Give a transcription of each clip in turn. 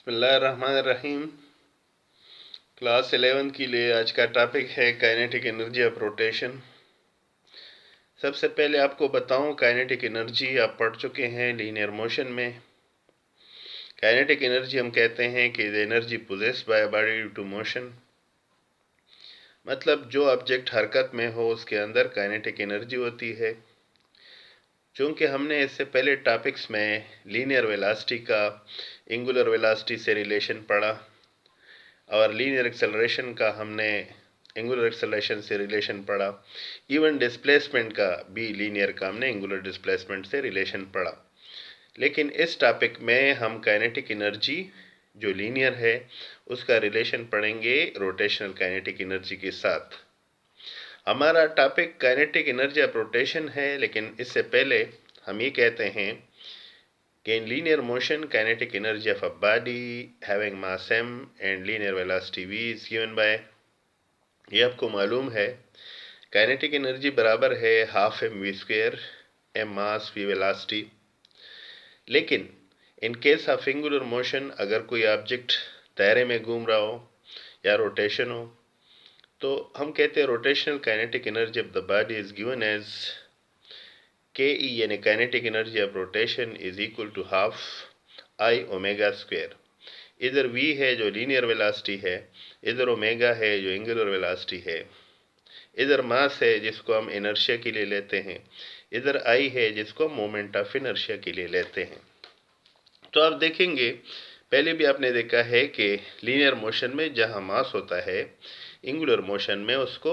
बिस्मिल्लाहिर्रहमानिर्रहीम। क्लास 11 के लिए आज का टॉपिक है काइनेटिक एनर्जी ऑफ रोटेशन। सबसे पहले आपको बताऊं, काइनेटिक एनर्जी आप पढ़ चुके हैं लीनियर मोशन में। काइनेटिक एनर्जी हम कहते हैं कि the energy possessed by body due to motion, मतलब जो ऑब्जेक्ट हरकत में हो उसके अंदर काइनेटिक एनर्जी होती है। चूँकि हमने इससे पहले टॉपिक्स में लीनियर वेलोसिटी का एंगुलर वेलोसिटी से रिलेशन पढ़ा और लीनियर एक्सेलरेशन का हमने एंगुलर एक्सेलरेशन से रिलेशन पढ़ा, इवन डिस्प्लेसमेंट का भी लीनियर का हमने एंगुलर डिस्प्लेसमेंट से रिलेशन पढ़ा। लेकिन इस टॉपिक में हम काइनेटिक एनर्जी जो लीनियर है उसका रिलेशन पढ़ेंगे रोटेशनल काइनेटिक एनर्जी के साथ। हमारा topic kinetic energy of rotation है, लेकिन इससे पहले हम ये कहते हैं कि in linear motion kinetic energy of a body having mass m and linear velocity v is given by, ये आपको मालूम है काइनेटिक एनर्जी बराबर है half m v square, m mass v velocity. लेकिन in case of angular motion अगर कोई object दायरे में घूम रहा हो या रोटेशन हो तो हम कहते हैं rotational kinetic energy of the body is given as K E, यानी kinetic energy of rotation is equal to half I omega square. इधर v है जो लीनियर वेलोसिटी है, इधर ओमेगा है जो एंगुलर वेलोसिटी है, इधर मास है जिसको हम इनर्शिया के लिए लेते हैं, इधर i है जिसको मोमेंट ऑफ इनर्शिया के लिए लेते हैं। तो आप देखेंगे पहले भी आपने देखा है कि लीनियर मोशन में जहाँ मास होता है, एंगुलर मोशन में उसको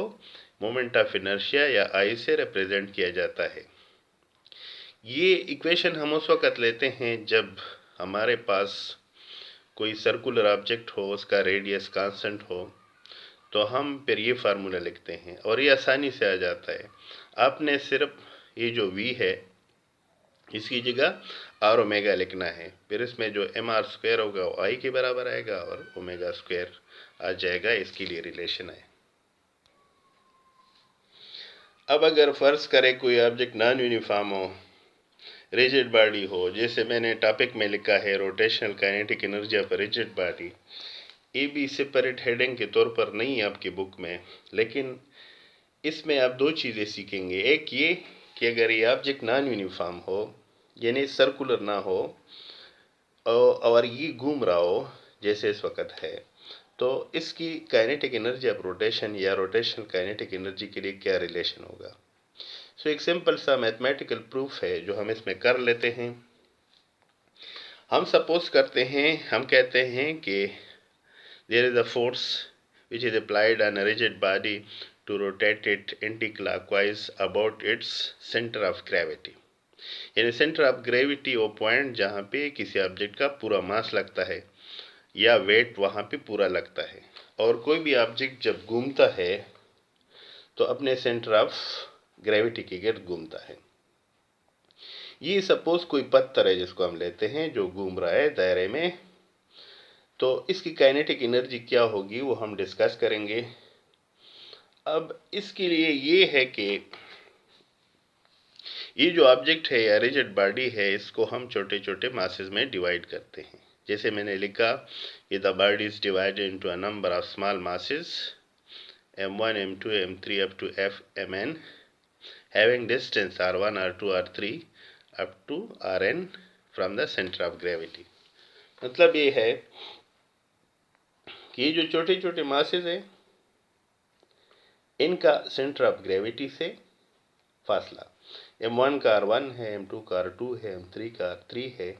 मोमेंट ऑफ इनर्शिया या i से रिप्रेजेंट किया जाता है। ये इक्वेशन हम उस वक़्त लेते हैं जब हमारे पास कोई सर्कुलर ऑब्जेक्ट हो, उसका रेडियस कांस्टेंट हो, तो हम फिर ये फार्मूला लिखते हैं और ये आसानी से आ जाता है। आपने सिर्फ ये जो v है इसकी जगह आर ओमेगा लिखना है, फिर इसमें जो एम आर स्क्वायर होगा वो आई के बराबर आएगा और ओमेगा स्क्वायर आ जाएगा, इसके लिए रिलेशन है। अब अगर फर्ज करें कोई ऑब्जेक्ट नॉन यूनिफॉर्म हो, रिजिड बॉडी हो, जैसे मैंने टॉपिक में लिखा है rotational kinetic energy of rigid body, ये भी सेपरेट हेडिंग के तौर पर नहीं है आपकी बुक में, लेकिन इसमें आप दो चीज़ें सीखेंगे। एक ये कि अगर ये ऑब्जेक्ट नॉन यूनिफॉर्म हो, यानी सर्कुलर ना हो और ये घूम रहा हो जैसे इस वक्त है, तो इसकी काइनेटिक एनर्जी ऑफ रोटेशन या रोटेशनल काइनेटिक एनर्जी के लिए क्या रिलेशन होगा। सो एक सिंपल सा मैथमेटिकल प्रूफ है जो हम इसमें कर लेते हैं। हम सपोज करते हैं, हम कहते हैं कि there is a force which is applied on a rigid body to rotate it anti-clockwise about its center of gravity, यानी सेंटर ऑफ ग्रेविटी वो पॉइंट जहाँ पे किसी ऑब्जेक्ट का पूरा मास लगता है या वेट वहाँ पे पूरा लगता है। और कोई भी ऑब्जेक्ट जब घूमता है तो अपने सेंटर ऑफ ग्रेविटी के गिर्द घूमता है। ये सपोज कोई पत्थर है जिसको हम लेते हैं जो घूम रहा है दायरे में, तो इसकी काइनेटिक एनर्जी क्या होगी वो हम डिस्कस करेंगे। अब इसके लिए ये है कि ये जो ऑब्जेक्ट है या रिजिड बॉडी है इसको हम छोटे छोटे मासेस में डिवाइड करते हैं। जैसे मैंने लिखा कि the body is divided into a number of small masses m1 m2 m3 up to fmn having distance r1 r2 r3 up to rn from the center of gravity। मतलब ये है कि ये जो छोटे छोटे मासेस हैं इनका सेंटर ऑफ ग्रेविटी से फासला m1 का r1 है, m2 का r2 है, m3 का r3 है,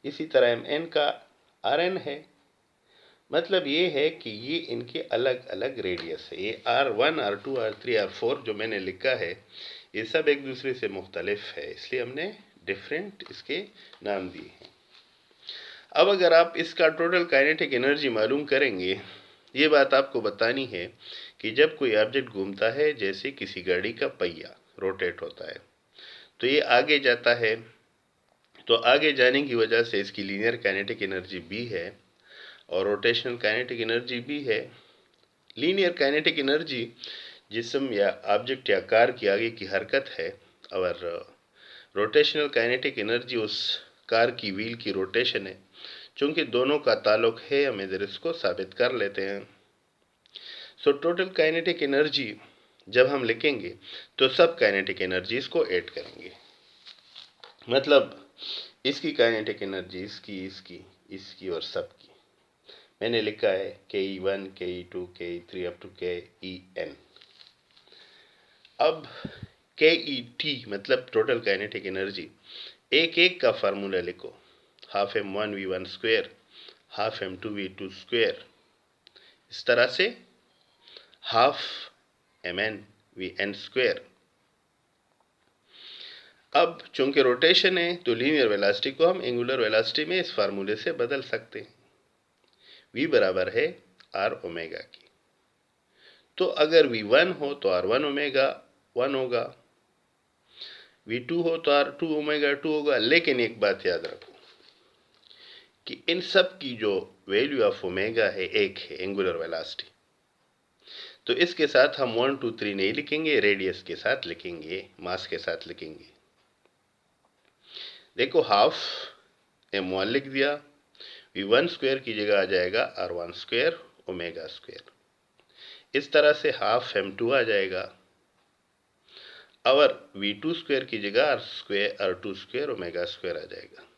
इसी तरह mn का rn है। मतलब ये है कि ये इनके अलग अलग रेडियस है। ये r1 r2 r3 r4 जो मैंने लिखा है ये सब एक दूसरे से मुख्तलिफ है, इसलिए हमने डिफरेंट इसके नाम दिए हैं। अब अगर आप इसका टोटल काइनेटिक एनर्जी मालूम करेंगे, ये बात आपको बतानी है कि जब कोई ऑब्जेक्ट घूमता है, जैसे किसी गाड़ी का पहिया रोटेट होता है, तो ये आगे जाता है, तो आगे जाने की वजह से इसकी लीनियर काइनेटिक एनर्जी भी है और रोटेशनल काइनेटिक एनर्जी भी है। लीनियर काइनेटिक एनर्जी जिस्म या ऑब्जेक्ट या कार की आगे की हरकत है और रोटेशनल काइनेटिक एनर्जी उस कार की व्हील की रोटेशन है चूंकि दोनों का ताल्लुक है, हम इधर इसको साबित कर लेते हैं। सो टोटल काइनेटिक एनर्जी जब हम लिखेंगे तो सब काइनेटिक एनर्जीज को ऐड करेंगे, मतलब इसकी काइनेटिक एनर्जी, इसकी और सबकी। मैंने लिखा है Ke1, Ke2, Ke3 up to Ke(n). अब KET मतलब टोटल काइनेटिक एनर्जी, एक एक का फार्मूला लिखो। Half m1v1 square, half m2v2 square, इस तरह से हाफ mn(vn) स्क्वायर। अब चूंकि रोटेशन है तो लीनियर वेलोसिटी को हम एंगुलर वेलोसिटी में इस फार्मूले से बदल सकते हैं। v बराबर है r ओमेगा की। तो अगर v1 हो तो r1 ओमेगा 1 होगा, v2 हो तो r2 ओमेगा 2 होगा। लेकिन एक बात याद रखो कि इन सब की जो वैल्यू ऑफ ओमेगा है एक है, एंगुलर वेलोसिटी। तो इसके साथ हम 1 2 3 नहीं लिखेंगे, रेडियस के साथ लिखेंगे, मास के साथ लिखेंगे। देखो हाफ m1 लिख दिया, v1 स्क्वायर की जगह आ जाएगा r1 स्क्वायर ओमेगा स्क्वायर। इस तरह से हाफ m2 आ जाएगा और v2 स्क्वायर की जगह r2 स्क्वायर ओमेगा स्क्वायर आ जाएगा।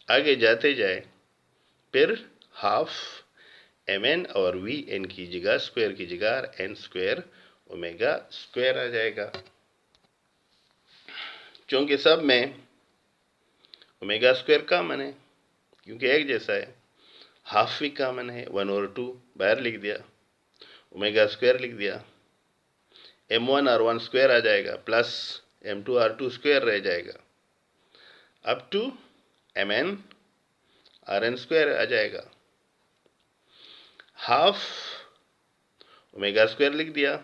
आगे जाते जाए फिर हाफ mn और vn की जगह स्क्वायर की जगह n स्क्वायर ओमेगा स्क्वायर आ जाएगा। चूंकि सब में ओमेगा स्क्वायर कॉमन है, क्योंकि एक जैसा है, हाफ भी कॉमन है, 1 और 2 बाहर लिख दिया, ओमेगा स्क्वायर लिख दिया, m1 r1 स्क्वायर आ जाएगा प्लस m2 r2 स्क्वायर रह जाएगा, up to mn rn square आ जाएगा। हाफ ओमेगा स्क्वायर लिख दिया।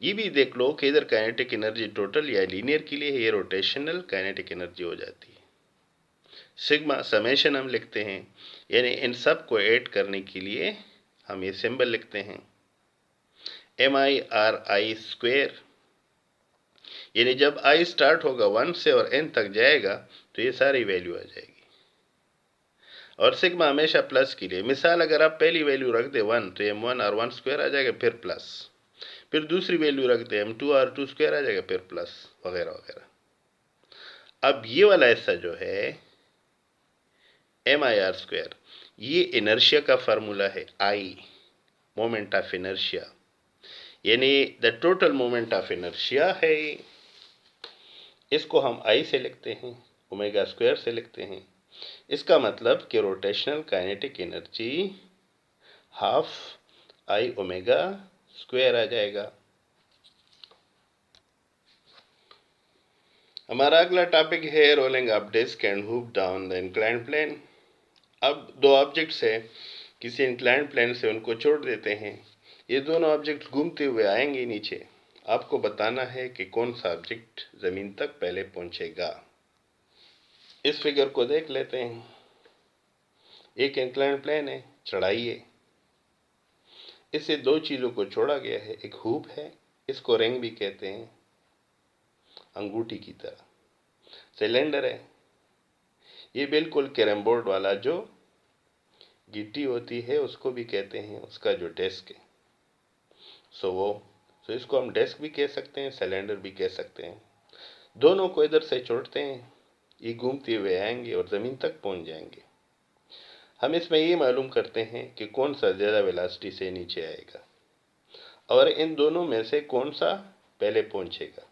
ये भी देख लो कि इधर काइनेटिक एनर्जी टोटल या लीनियर के लिए है, ये रोटेशनल काइनेटिक एनर्जी हो जाती है। सिग्मा समेशन हम लिखते हैं, यानी इन सब को ऐड करने के लिए हम ये सिंबल लिखते हैं MI/RI स्क्वायर। यानी जब I स्टार्ट होगा 1 से और n तक जाएगा तो ये सारी वैल्यू आ जाएगी। और सिग्मा हमेशा प्लस के लिए, मिसाल अगर आप पहली वैल्यू रख दे 1 तो m1 r1 स्क्वायर आ जाएगा, फिर प्लस, फिर दूसरी वैल्यू रख दे m2 r2 स्क्वायर आ जाएगा, फिर प्लस, वगैरह वगैरह। अब ये वाला हिस्सा जो है MIR स्क्वायर, ये इनर्शिया का फार्मूला है, I मोमेंट ऑफ इनर्शिया, यानी the total moment of inertia है। इसको हम I से लिखते हैं, ओमेगा स्क्वायर से लिखते हैं। इसका मतलब कि rotational kinetic energy half I omega square आ जाएगा। हमारा अगला टॉपिक है rolling up disc and hoop down the inclined plane. अब दो ऑब्जेक्ट्स है, किसी इंक्लाइंड प्लेन से उनको छोड़ देते हैं। ये दोनों ऑब्जेक्ट घूमते हुए आएंगे नीचे। आपको बताना है कि कौन सा ऑब्जेक्ट जमीन तक पहले पहुंचेगा। इस फिगर को देख लेते हैं। एक इंक्लाइंड प्लेन है, चढ़ाई है, इससे दो चीज़ों को छोड़ा गया है। एक हुप है, इसको रिंग भी कहते हैं, अंगूठी की तरह। सिलेंडर है, ये बिल्कुल कैरम बोर्ड वाला जो गिट्टी होती है उसको भी कहते हैं, उसका जो डेस्क है सो इसको हम डेस्क भी कह सकते हैं, सिलेंडर भी कह सकते हैं। दोनों को इधर से छोड़ते हैं, ये घूमते हुए आएंगे और ज़मीन तक पहुंच जाएंगे। हम इसमें ये मालूम करते हैं कि कौन सा ज़्यादा वेलोसिटी से नीचे आएगा और इन दोनों में से कौन सा पहले पहुंचेगा।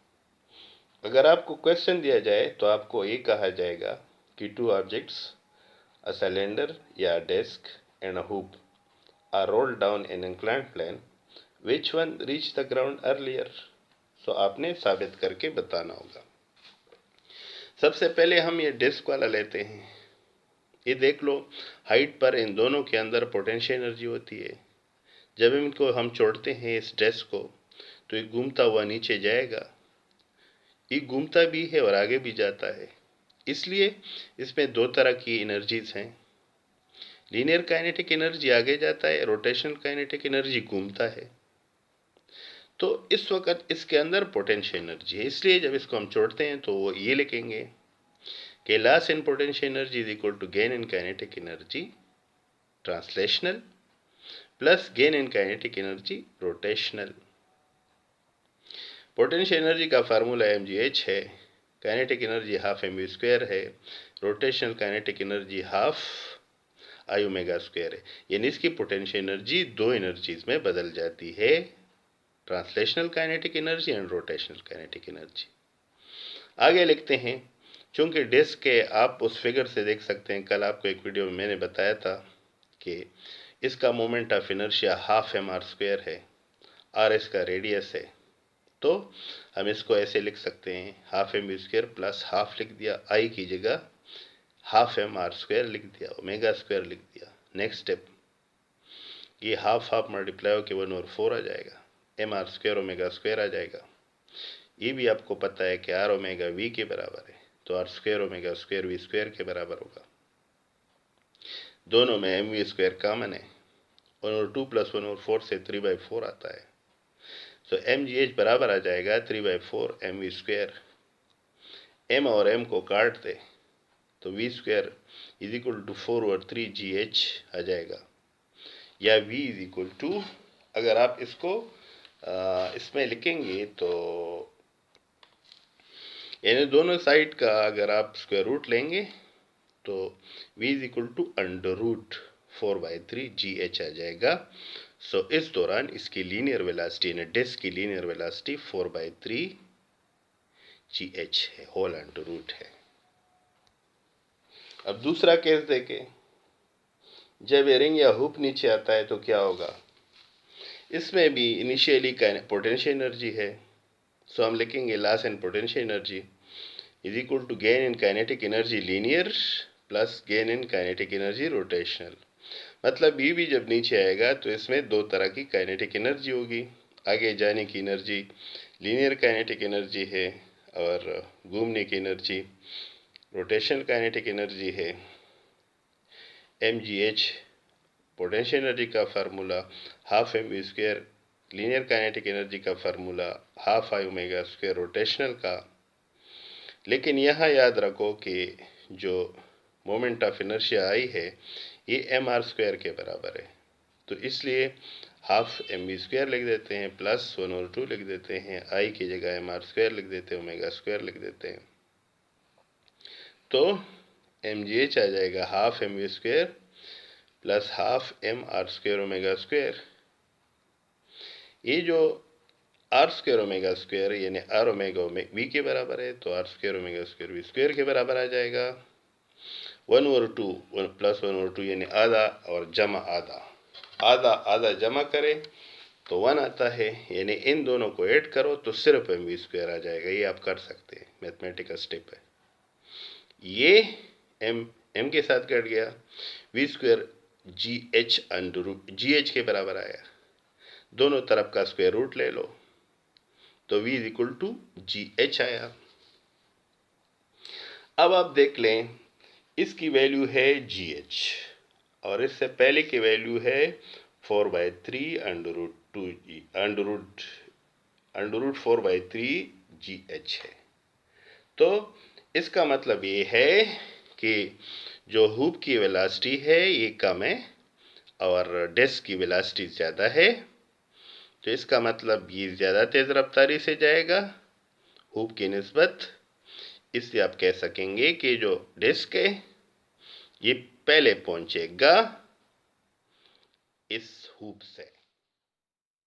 अगर आपको क्वेश्चन दिया जाए तो आपको ये कहा जाएगा कि टू ऑब्जेक्ट्स, अ सिलेंडर या disc and a hoop, are rolled down in inclined plane, which one reach the ground earlier. So आपने साबित करके बताना होगा। सबसे पहले हम ये डिस्क वाला लेते हैं। ये देख लो, हाइट पर इन दोनों के अंदर पोटेंशियल एनर्जी होती है। जब इनको हम छोड़ते हैं इस डिस्क को तो ये घूमता हुआ नीचे जाएगा। ये घूमता भी है और आगे भी जाता है, इसलिए इसमें दो तरह की एनर्जीज हैं। लीनियर काइनेटिक एनर्जी आगे जाता है, रोटेशनल काइनेटिक एनर्जी घूमता है। तो इस वक्त इसके अंदर पोटेंशियल एनर्जी है, इसलिए जब इसको हम छोड़ते हैं तो वो ये लिखेंगे कि loss in potential energy is equal to gain in kinetic energy translational plus gain in kinetic energy rotational. Potential energy का फार्मूला mgh है, काइनेटिक एनर्जी हाफ mv² है, rotational kinetic energy half I omega square है। यानी इसकी potential energy दो energies में बदल जाती है, translational kinetic energy and rotational kinetic energy. आगे लिखते हैं, चूंकि डिस्क के आप उस फिगर से देख सकते हैं, कल आपको एक वीडियो में मैंने बताया था कि इसका moment of inertia half mr² है, r इसका रेडियस है, तो हम इसको ऐसे लिख सकते हैं, हाफ mv² प्लस हाफ लिख दिया, I की जगह हाफ mr² लिख दिया, ओमेगा स्क्वायर लिख दिया। नेक्स्ट स्टेप, ये हाफ हाफ मल्टीप्लाई होकर 1/4 आ जाएगा, mr² ओमेगा स्क्वायर आ जाएगा। ये भी आपको पता है कि r ओमेगा v के बराबर है, तो r² ओमेगा स्क्वायर v² के बराबर होगा। दोनों में mv² कॉमन है, 1/2 प्लस 1/4 से 3/4 आता है, तो mgh बराबर आ जाएगा 3/4 mv²। m और m को काट दे तो v² is equal to 4/3 gh आ जाएगा, या v इज इक्वल टू, अगर आप इसको इसमें लिखेंगे तो यानी दोनों साइड का अगर आप स्क्वायर रूट लेंगे तो v is equal to √4/3 gh आ जाएगा। सो इस दौरान इसकी लीनियर वेलोसिटी यानी डिस्क की लीनियर वेलोसिटी 4/3 gh है, होल अंडर रूट है। अब दूसरा केस देखें, जब ये रिंग या हुप नीचे आता है तो क्या होगा। इसमें भी इनिशियली पोटेंशियल एनर्जी है, सो हम लिखेंगे loss in potential energy is equal to gain in kinetic energy linear plus gain in kinetic energy rotational. मतलब ये भी जब नीचे आएगा तो इसमें दो तरह की काइनेटिक एनर्जी होगी, आगे जाने की एनर्जी लीनियर काइनेटिक एनर्जी है और घूमने की एनर्जी रोटेशनल काइनेटिक एनर्जी है। mgh पोटेंशियल एनर्जी का formula half mv², linear kinetic energy का formula half I omega square rotational का। लेकिन यहाँ याद रखो कि जो मोमेंट ऑफ इनर्शिया I है ये mr² के बराबर है, तो इसलिए हाफ mv² लिख देते हैं प्लस 1/2 लिख देते हैं, I की जगह mr² लिख देते हैं, ओमेगा स्क्वायर लिख देते हैं, तो mgh आ जाएगा half mv² plus half mr² omega square. ये जो r² ओमेगा स्क्वायर यानी r ओमेगा v के बराबर है, तो r² ओमेगा स्क्वायर v² के बराबर आ जाएगा। 1/2 प्लस 1/2 यानी आधा और जमा आधा, आधा आधा जमा करें तो 1 आता है, यानी इन दोनों को ऐड करो तो सिर्फ mv² आ जाएगा। ये आप कर सकते हैं, मैथमेटिकल स्टेप है। ये m के साथ कट गया, v² gh के बराबर आया, दोनों तरफ का स्क्वायर रूट ले लो तो v is equal to gh आया। अब आप देख लें, इसकी वैल्यू है gh और इससे पहले की वैल्यू है 4/3 अंडर रूट 4/3 gh है। तो इसका मतलब ये है कि जो हुप की वेलोसिटी है ये कम है और डिस्क की वेलोसिटी ज़्यादा है, तो इसका मतलब ये ज़्यादा तेज़ रफ्तारी से जाएगा हुप की निस्बत। इससे आप कह सकेंगे कि जो डिस्क है ये पहले पहुंचेगा इस हुप से।